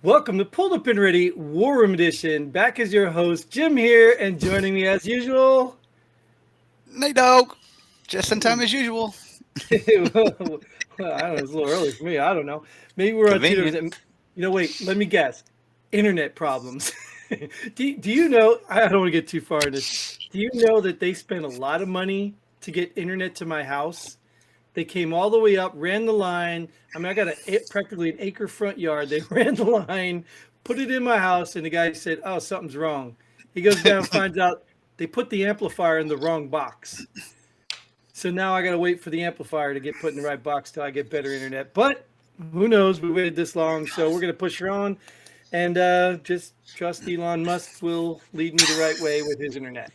Welcome to Pulled Up and Ready War Room Edition. Back as your host, Jim here, and joining me as usual. Hey, dog. Just in time as usual. Well, I don't know, it's a little early for me. I don't know. Maybe we're on two Convenient. different. Wait, let me guess. Internet problems. Do you know? I don't want to get too far into this. Do you know that they spent a lot of money to get internet to my house? They came all the way up, ran the line. I mean, I got practically an acre front yard. They ran the line, put it in my house, and the guy said, "Oh, something's wrong." He goes down, finds out they put the amplifier in the wrong box. So now I got to wait for the amplifier to get put in the right box till I get better internet. But who knows? We waited this long, so we're going to push her on and just trust Elon Musk will lead me the right way with his internet.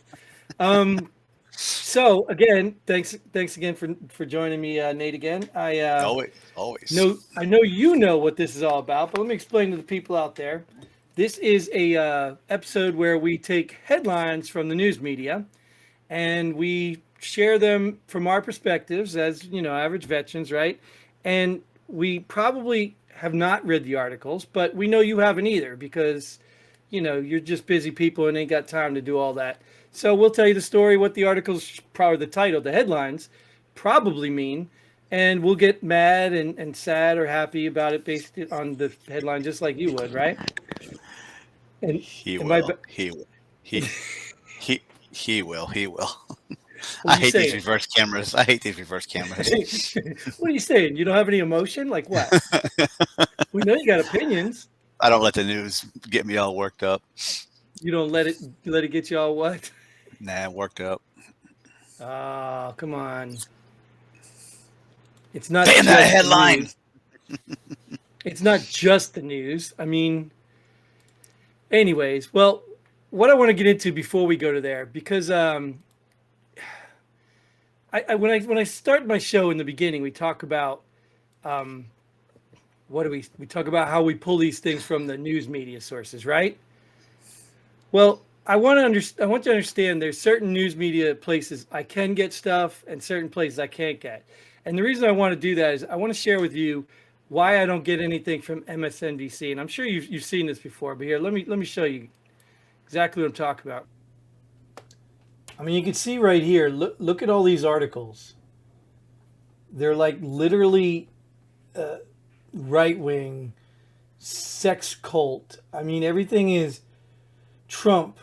So again, thanks again for joining me, Nate. Again, Always. I know you know what this is all about, but let me explain to the people out there. This is a episode where we take headlines from the news media, and we share them from our perspectives as average veterans, right? And we probably have not read the articles, but we know you haven't either because you're just busy people and ain't got time to do all that. So we'll tell you the story, what the articles, probably the title, the headlines, probably mean, and we'll get mad and sad or happy about it based on the headline, just like you would, right? And He am will. He will. He will. He will. What I are you hate these saying? reverse cameras. I hate these reverse cameras. What are you saying? You don't have any emotion? Like what? We know you got opinions. I don't let the news get me all worked up. You don't let it get you all what? Nah, worked up. Oh, come on. It's not Damn that just the headline. news. It's not just the news. I mean, anyways, well, what I want to get into before we go to there, because when I start my show in the beginning, we talk about what do we talk about how we pull these things from the news media sources, right? Well, I want to understand there's certain news media places I can get stuff and certain places I can't get. And the reason I want to do that is I want to share with you why I don't get anything from MSNBC. And I'm sure you've seen this before, but here, let me show you exactly what I'm talking about. I mean, you can see right here, look at all these articles. They're like literally right-wing, sex cult. I mean, everything is Trump.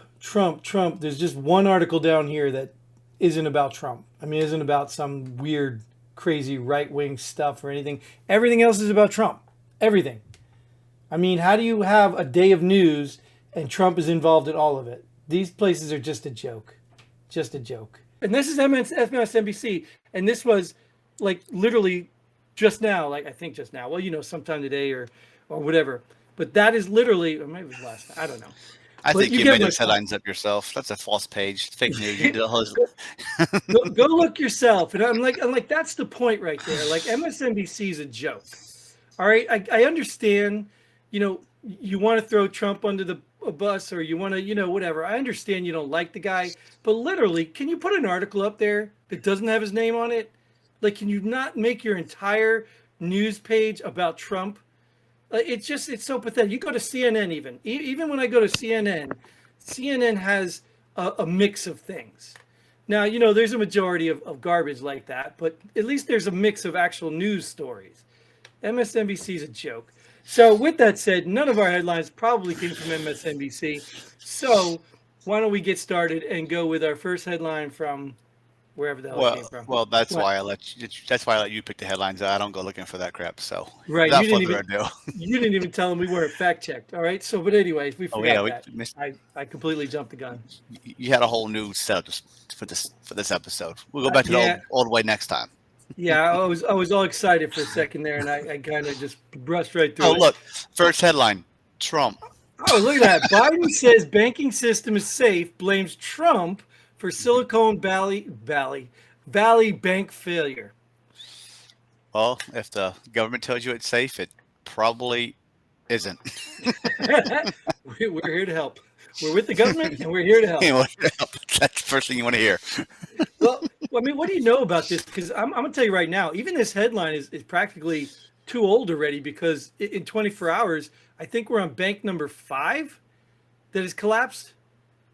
There's just one article down here that isn't about Trump. I mean, isn't about some weird, crazy right-wing stuff or anything. Everything else is about Trump. Everything. I mean, how do you have a day of news and Trump is involved in all of it? These places are just a joke. Just a joke. And this is MSNBC. And this was like literally just now, like I think just now. Well, sometime today or whatever. But that is literally, or maybe it was last night. I don't know. I But think you get made my those headlines up yourself. That's a false page. Fake news. You did all those. go look yourself. And I'm like, that's the point right there. Like MSNBC is a joke. All right. I understand, you want to throw Trump under the bus or you want to, whatever. I understand you don't like the guy, but literally, can you put an article up there that doesn't have his name on it? Like, can you not make your entire news page about Trump? It's so pathetic. You go to CNN even when I go to CNN has a mix of things. Now, there's a majority of garbage like that, but at least there's a mix of actual news stories. MSNBC is a joke. So with that said, none of our headlines probably came from MSNBC. So why don't we get started and go with our first headline from wherever the hell it came from. Well, that's What? why I let you. That's why I let you pick the headlines. I don't go looking for that crap. So, Right. without further ado, You didn't even tell them we weren't fact checked. All right. So, but anyways, we oh forgot yeah, we that. missed. I completely jumped the gun. You had a whole new setup for this episode. We'll go back to Yeah. the old way next time. Yeah. I was all excited for a second there, and I kind of just brushed right through Oh it. look, first headline: Trump. Oh, look at that. Biden says banking system is safe, blames Trump for Silicon Valley Bank failure. Well, if the government tells you it's safe, it probably isn't. We're here to help. We're with the government, and we're here to help. That's the first thing you want to hear. Well, I mean, what do you know about this? Because I'm going to tell you right now, even this headline is practically too old already because in 24 hours, I think we're on bank number 5 that has collapsed.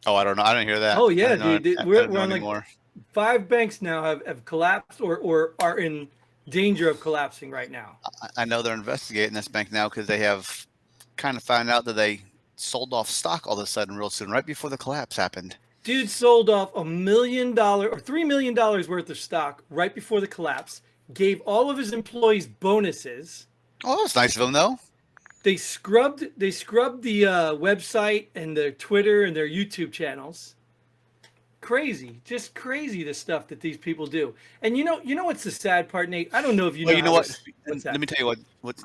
Oh, I don't know. I didn't hear that. Oh I yeah, didn't know. dude. I We're, didn't we're know on like anymore. 5 banks now have collapsed or are in danger of collapsing right now. I know they're investigating this bank now because they have kind of found out that they sold off stock all of a sudden real soon, right before the collapse happened. Dude sold off $1 million or $3 million worth of stock right before the collapse. Gave all of his employees bonuses. Oh, that was nice of them, though. They scrubbed the website and their Twitter and their YouTube channels. Crazy, just crazy the stuff that these people do. And you know what's the sad part, Nate? I don't know if you Well, know you know how what? this. What's Let that? me tell you what.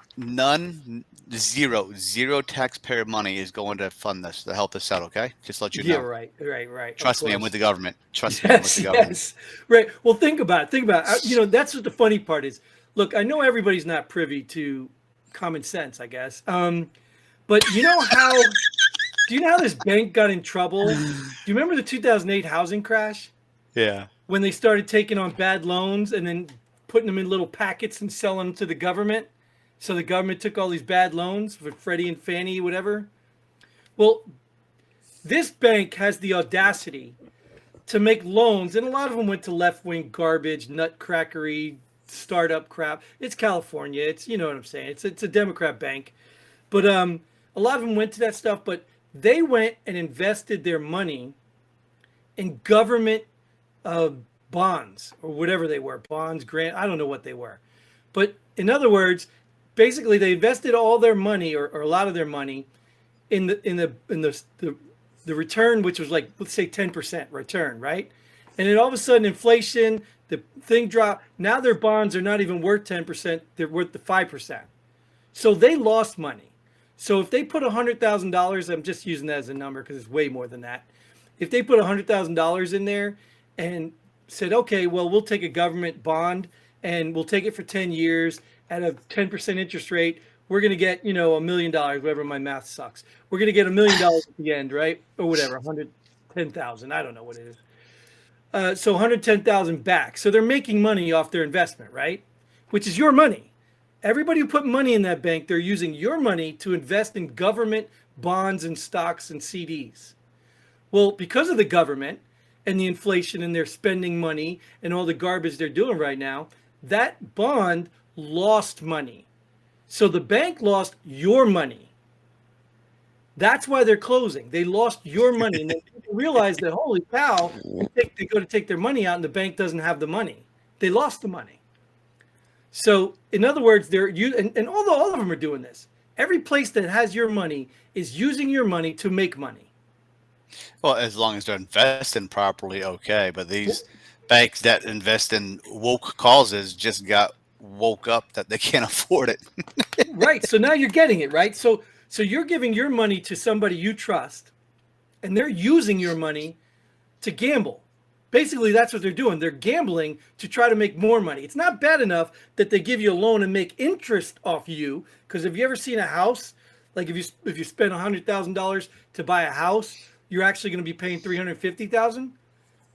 Zero taxpayer money is going to fund this to help us out. Okay, just to let you Yeah, know. right. Of Trust me, I'm with course. the government. Trust me, I'm with Yes, the government. yes. Right. Well, think about it. Think about it. That's what the funny part is. Look, I know everybody's not privy to common sense, I guess. But do you know how this bank got in trouble? Do you remember the 2008 housing crash Yeah. when they started taking on bad loans and then putting them in little packets and selling them to the government? So the government took all these bad loans for Freddie and Fannie, whatever. Well, this bank has the audacity to make loans, and a lot of them went to left wing garbage, nutcrackery, startup crap. It's California. It's, you know what I'm saying. It's a Democrat bank, but a lot of them went to that stuff. But they went and invested their money in government uh, bonds or whatever they were, bonds, grant. I don't know what they were, but in other words, basically they invested all their money or a lot of their money in the return, which was like, let's say 10% return, right? And then all of a sudden inflation, the thing dropped. Now their bonds are not even worth 10%, they're worth the 5%. So they lost money. So if they put $100,000, I'm just using that as a number because it's way more than that. If they put $100,000 in there and said, okay, well, we'll take a government bond and we'll take it for 10 years at a 10% interest rate, we're going to get, $1 million, whatever, my math sucks. We're going to get $1 million at the end, right? Or whatever, 110,000. I don't know what it is. So 110,000 back. So they're making money off their investment, right? Which is your money. Everybody who put money in that bank, they're using your money to invest in government bonds and stocks and CDs. Well, because of the government and the inflation and their spending money and all the garbage they're doing right now, that bond lost money. So the bank lost your money. That's why they're closing. They lost your money. And they realize that, holy cow, they go to take their money out and the bank doesn't have the money. They lost the money. So, in other words, and although all of them are doing this, every place that has your money is using your money to make money. Well, as long as they're investing properly, okay. But these banks that invest in woke causes just got woke up that they can't afford it. Right. So now you're getting it, right? So you're giving your money to somebody you trust, and they're using your money to gamble. Basically, that's what they're doing. They're gambling to try to make more money. It's not bad enough that they give you a loan and make interest off you. Because have you ever seen a house? Like if you spend $100,000 to buy a house, you're actually going to be paying $350,000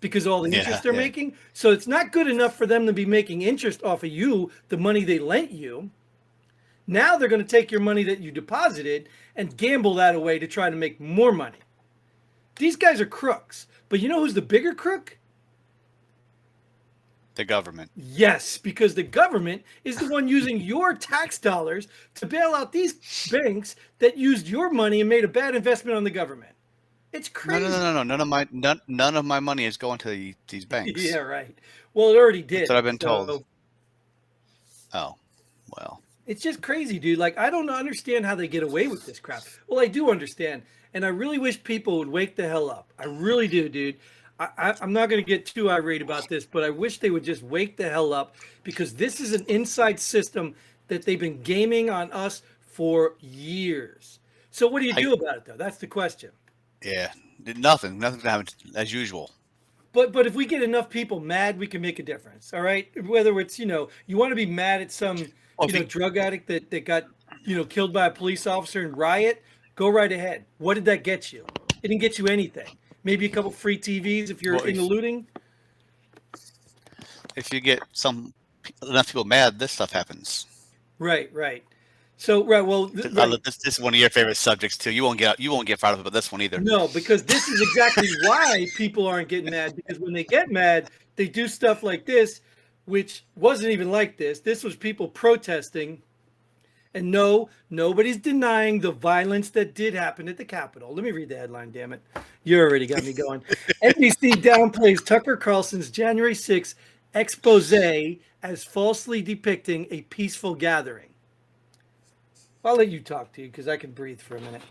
because of all the interest they're making. So it's not good enough for them to be making interest off of you, the money they lent you. Now they're going to take your money that you deposited and gamble that away to try to make more money. These guys are crooks. But you know who's the bigger crook? The government. Yes, because the government is the one using your tax dollars to bail out these banks that used your money and made a bad investment on the government. It's crazy. No. None of my money is going to these banks. Yeah, right. Well, it already did. That's what I've been told. Oh, well. It's just crazy, dude. Like, I don't understand how they get away with this crap. Well, I do understand. And I really wish people would wake the hell up. I really do, dude. I'm not going to get too irate about this, but I wish they would just wake the hell up because this is an inside system that they've been gaming on us for years. So what do you do about it, though? That's the question. Yeah, nothing happened as usual. But if we get enough people mad, we can make a difference. All right. Whether it's, you want to be mad at some drug addict that got, killed by a police officer in riot, go right ahead. What did that get you? It didn't get you anything. Maybe a couple free TVs if you're into looting. If you get enough people mad, this stuff happens. Right. So right, well, right. This is one of your favorite subjects too. You won't get fired up about this one either. No, because this is exactly why people aren't getting mad. Because when they get mad, they do stuff like this, which wasn't even like this. This was people protesting. And no, nobody's denying the violence that did happen at the Capitol. Let me read the headline, damn it. You already got me going. NBC downplays Tucker Carlson's January 6th expose as falsely depicting a peaceful gathering. I'll let you talk to you because I can breathe for a minute.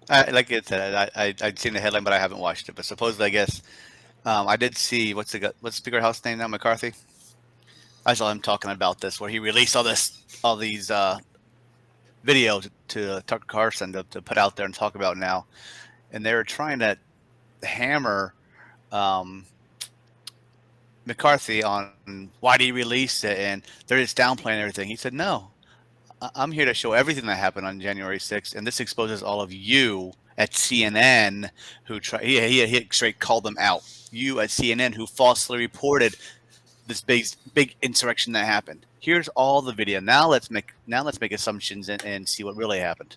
Like I said, I'd seen the headline, but I haven't watched it. But supposedly, I guess I did see what's Speaker House name now, McCarthy. I saw him talking about this, where he released all these videos to Tucker Carlson to put out there and talk about now, and they were trying to hammer McCarthy on why did he release it, and they're just downplaying everything. He said, "No, I'm here to show everything that happened on January 6th, and this exposes all of you at CNN who try." He straight called them out. You at CNN who falsely reported this big insurrection that happened. Here's all the video. Now let's make assumptions and see what really happened.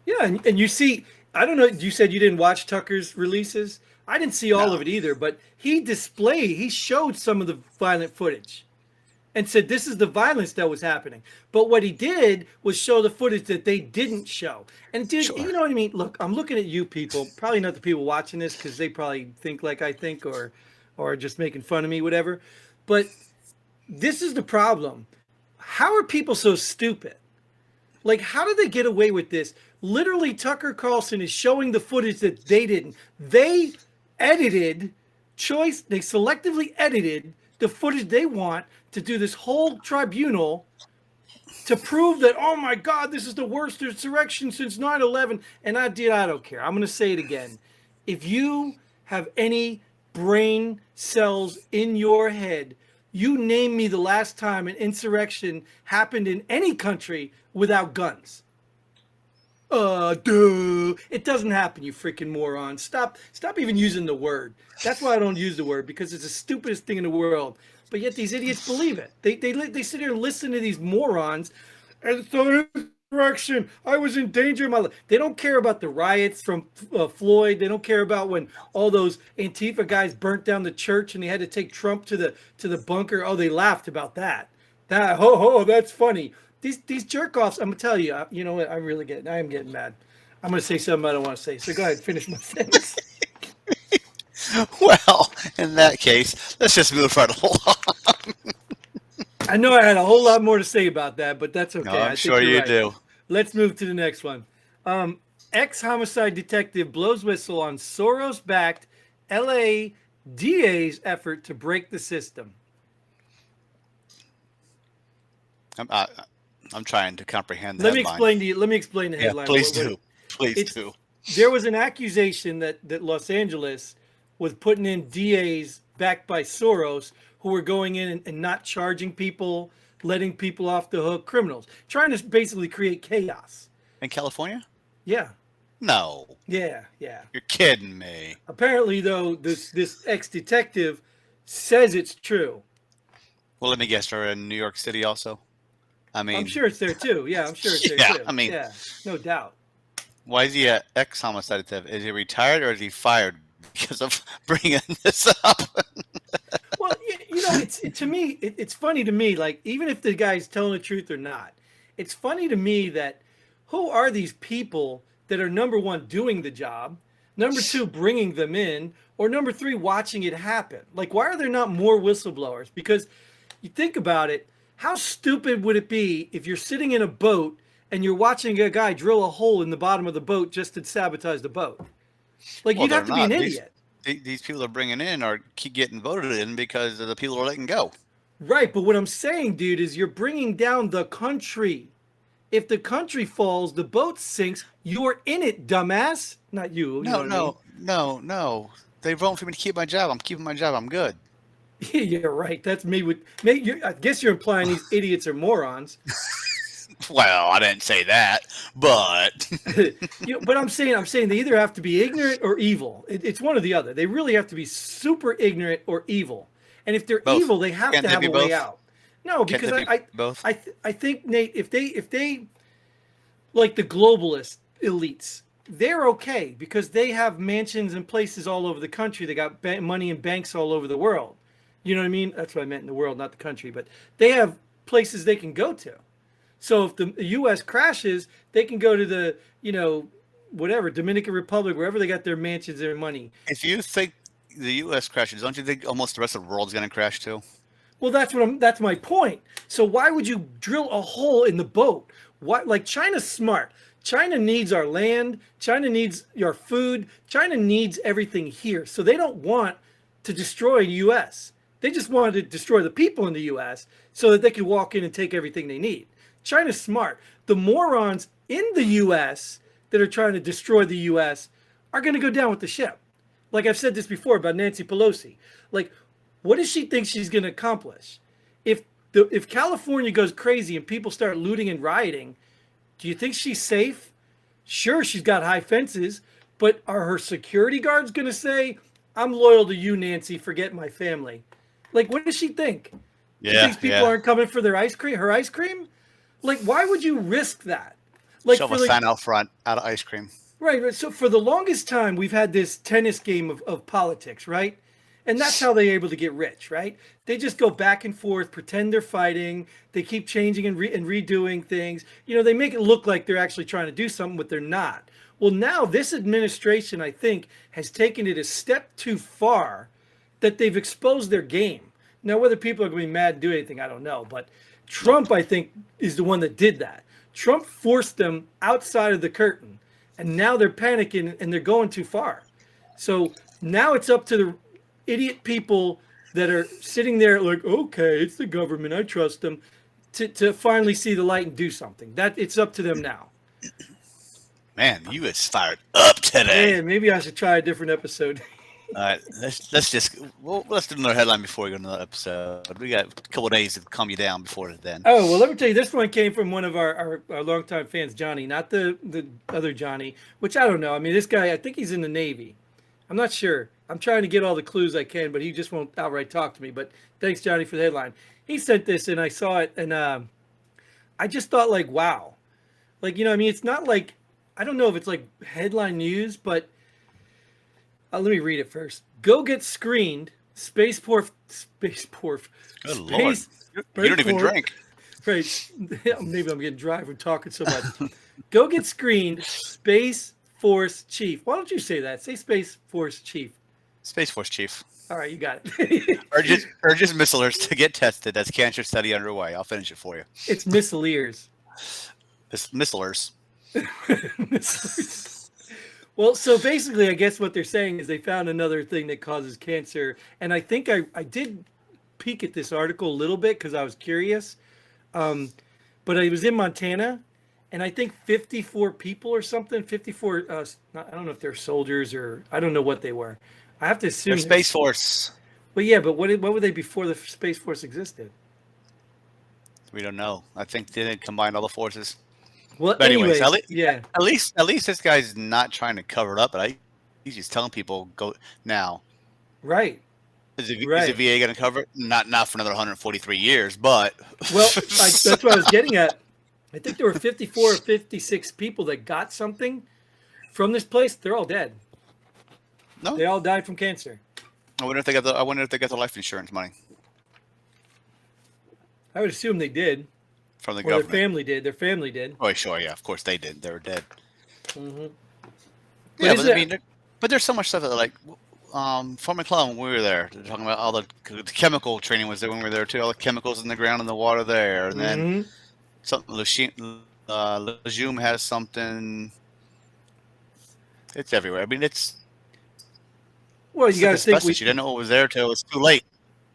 Yeah, and you see, I don't know. You said you didn't watch Tucker's releases. I didn't see all of it either, but he showed some of the violent footage and said this is the violence that was happening. But what he did was show the footage that they didn't show. And dude, Sure. You know what I mean? Look, I'm looking at you people, probably not the people watching this because they probably think like I think or just making fun of me, whatever. But this is the problem. How are people so stupid? Like, how did they get away with this? Literally, Tucker Carlson is showing the footage that they didn't. They selectively edited the footage they want to do this whole tribunal to prove that, oh my God, this is the worst insurrection since 9/11. And I don't care. I'm going to say it again. If you have any brain cells in your head, you name me the last time an insurrection happened in any country without guns. It doesn't happen, you freaking moron. Stop even using the word. That's why I don't use the word, because it's the stupidest thing in the world. But yet these idiots believe it. They sit here and listen to these morons. And so insurrection, I was in danger of my life. They don't care about the riots from Floyd. They don't care about when all those Antifa guys burnt down the church and they had to take Trump to the bunker. Oh, they laughed about that. That's funny. These jerk offs. I'm gonna tell you. You know what? I am getting mad. I'm gonna say something I don't want to say. So go ahead, finish my sentence. Well, in that case, let's just move right along. I know I had a whole lot more to say about that, but that's okay. No, I'm sure you do. Let's move to the next one. Ex-homicide detective blows whistle on Soros-backed LA DA's effort to break the system. I'm trying to comprehend that. Let me explain the headline. Yeah, please do. Please do. There was an accusation that Los Angeles was putting in DAs backed by Soros who were going in and not charging people, letting people off the hook, criminals, trying to basically create chaos. In California? Yeah. No. Yeah. You're kidding me. Apparently, though, this ex-detective says it's true. Well, let me guess. Are in New York City also? I mean, I'm sure it's there too. Yeah, I'm sure it's there too. I mean, yeah, no doubt. Why is he an ex-homicide detective? Is he retired or is he fired because of bringing this up? Well, you know, it's funny to me. Like, even if the guy's telling the truth or not, it's funny to me that who are these people that are, number one, doing the job, number two, bringing them in, or number three, watching it happen? Like, why are there not more whistleblowers? Because you think about it, how stupid would it be if you're sitting in a boat and you're watching a guy drill a hole in the bottom of the boat just to sabotage the boat? Like, you'd have to be an idiot. These people are bringing in are keep getting voted in because of the people are letting go. Right, but what I'm saying, dude, is you're bringing down the country. If the country falls, the boat sinks. You're in it, dumbass. Not you. No. They voted for me to keep my job. I'm keeping my job. I'm good. You're right. That's me. I guess you're implying these idiots are morons. Well, I didn't say that, but but I'm saying they either have to be ignorant or evil. It's one or the other. They really have to be super ignorant or evil. And if they're both. evil, they have Can't to have be a way both? out. No, Can't because they be both? I think, Nate, if they like the globalist elites, they're okay because they have mansions and places all over the country. They got money in banks all over the world. You know what I mean? That's what I meant, in the world, not the country. But they have places they can go to. So if the U.S. crashes, they can go to the, whatever, Dominican Republic, wherever they got their mansions and money. If you think the U.S. crashes, don't you think almost the rest of the world's going to crash too? Well, that's my point. So why would you drill a hole in the boat? What, like, China's smart. China needs our land. China needs your food. China needs everything here. So they don't want to destroy the U.S. They just wanted to destroy the people in the U.S. so that they could walk in and take everything they need. China's smart. The morons in the U.S. that are trying to destroy the U.S. are going to go down with the ship. Like I've said this before about Nancy Pelosi. Like, what does she think she's going to accomplish? If California goes crazy and people start looting and rioting, do you think she's safe? Sure, she's got high fences, but are her security guards going to say, "I'm loyal to you, Nancy, forget my family"? Like, what does she think? Yeah, These people aren't coming for their ice cream, her ice cream? Like, why would you risk that? Like, shove a sign out front, out of ice cream. Right. So for the longest time, we've had this tennis game of politics, right? And that's how they're able to get rich, right? They just go back and forth, pretend they're fighting. They keep changing and redoing things. They make it look like they're actually trying to do something, but they're not. Well, now this administration, I think, has taken it a step too far that they've exposed their game. Now, whether people are going to be mad and do anything, I don't know. But Trump, I think, is the one that did that. Trump forced them outside of the curtain. And now they're panicking and they're going too far. So now it's up to the idiot people that are sitting there like, okay, it's the government, I trust them, to finally see the light and do something. That it's up to them now. Man, you is fired up today. Man, maybe I should try a different episode. All right, let's do another headline before we go to another episode. We got a couple of days to calm you down before then. Oh, well, let me tell you, this one came from one of our longtime fans, Johnny, not the other Johnny, which I don't know. I mean, this guy, I think he's in the Navy. I'm not sure. I'm trying to get all the clues I can, but he just won't outright talk to me. But thanks, Johnny, for the headline. He sent this, and I saw it, and I just thought, like, wow. Like, I mean, it's not like, I don't know if it's like headline news, but let me read it first. Go get screened. Spaceport. Good Lord. You don't even drink. Right. Maybe I'm getting dry from talking so much. Go get screened. Space Force Chief. Why don't you say that? Say Space Force Chief. Space Force Chief. All right, you got it. urges missilers to get tested as cancer study underway. I'll finish it for you. It's missileers. It's missilers. Missilers. Well, so basically, I guess what they're saying is they found another thing that causes cancer. And I think I did peek at this article a little bit because I was curious. But I was in Montana, and I think 54 people or something, 54, I don't know if they're soldiers or I don't know what they were. I have to assume. They're Space Force. But yeah, but what were they before the Space Force existed? We don't know. I think they didn't combine all the forces. Well, but anyways, yeah. At least this guy's not trying to cover it up, but he's just telling people go now. Right. Is the VA going to cover it? Not for another 143 years, but well, that's what I was getting at. I think there were 54 or 56 people that got something from this place. They're all dead. No, they all died from cancer. I wonder if they got the life insurance money. I would assume they did. From the government. Their family did. Oh, sure, yeah, of course they did. They were dead. Mm-hmm. Yeah, but I mean, there's so much stuff that like, Fort McClellan, when we were there, they're talking about all the chemical training was there when we were there too. All the chemicals in the ground and the water there, and then something. Lejeune has something. It's everywhere. I mean, it's. Well, you got to think you didn't know it was there till it's too late.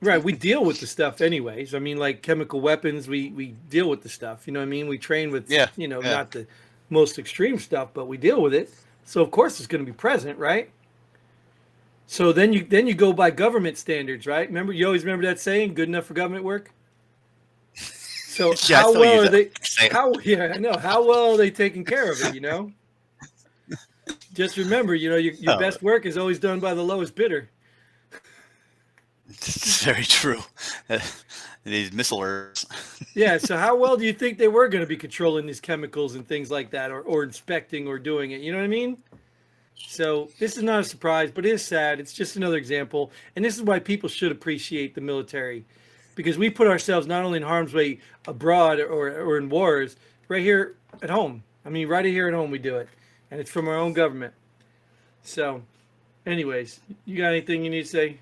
Right, we deal with the stuff anyways. I mean, like chemical weapons, we deal with the stuff. You know what I mean? We train with, not the most extreme stuff, but we deal with it. So of course it's going to be present, right? So then you go by government standards, right? Remember, you always remember that saying, "Good enough for government work." So yeah, how well are they? I know. How well are they taking care of it? You know. Just remember, your best work is always done by the lowest bidder. It's very true. these missilers. Yeah. So how well do you think they were going to be controlling these chemicals and things like that, or inspecting or doing it? You know what I mean? So this is not a surprise, but it is sad. It's just another example, and this is why people should appreciate the military, because we put ourselves not only in harm's way abroad or in wars, right here at home. I mean, right here at home we do it, and it's from our own government. So, anyways, you got anything you need to say?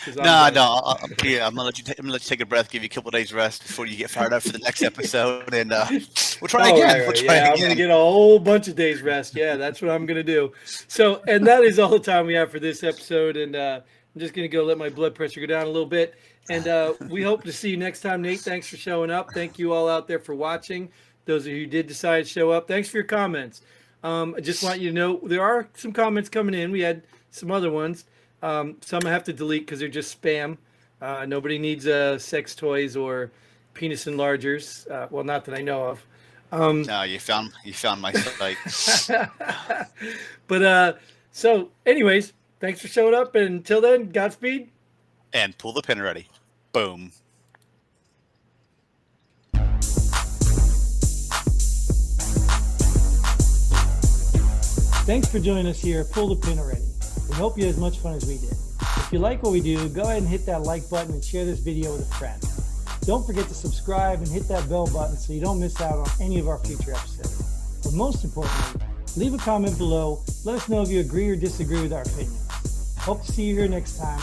'Cause I'm No, done. no. I'm gonna let you. I'm gonna let you take a breath, give you a couple days rest before you get fired up for the next episode, and we'll try Oh, again. right, We'll right. try Yeah, I'm gonna again. get a whole bunch of days rest. Yeah, that's what I'm gonna do. So, and that is all the time we have for this episode. And I'm just gonna go let my blood pressure go down a little bit. And we hope to see you next time, Nate. Thanks for showing up. Thank you all out there for watching. Those of you who did decide to show up, thanks for your comments. I just want you to know there are some comments coming in. We had some other ones. Some I have to delete because they're just spam. Nobody needs sex toys or penis enlargers. Well, not that I know of. No, you found my site. But so, anyways, thanks for showing up. And until then, Godspeed. And pull the pin ready. Boom. Thanks for joining us here at Pull the Pin Already. We hope you had as much fun as we did. If you like what we do, go ahead and hit that like button and share this video with a friend. Don't forget to subscribe and hit that bell button so you don't miss out on any of our future episodes. But most importantly, leave a comment below. Let us know if you agree or disagree with our opinions. Hope to see you here next time.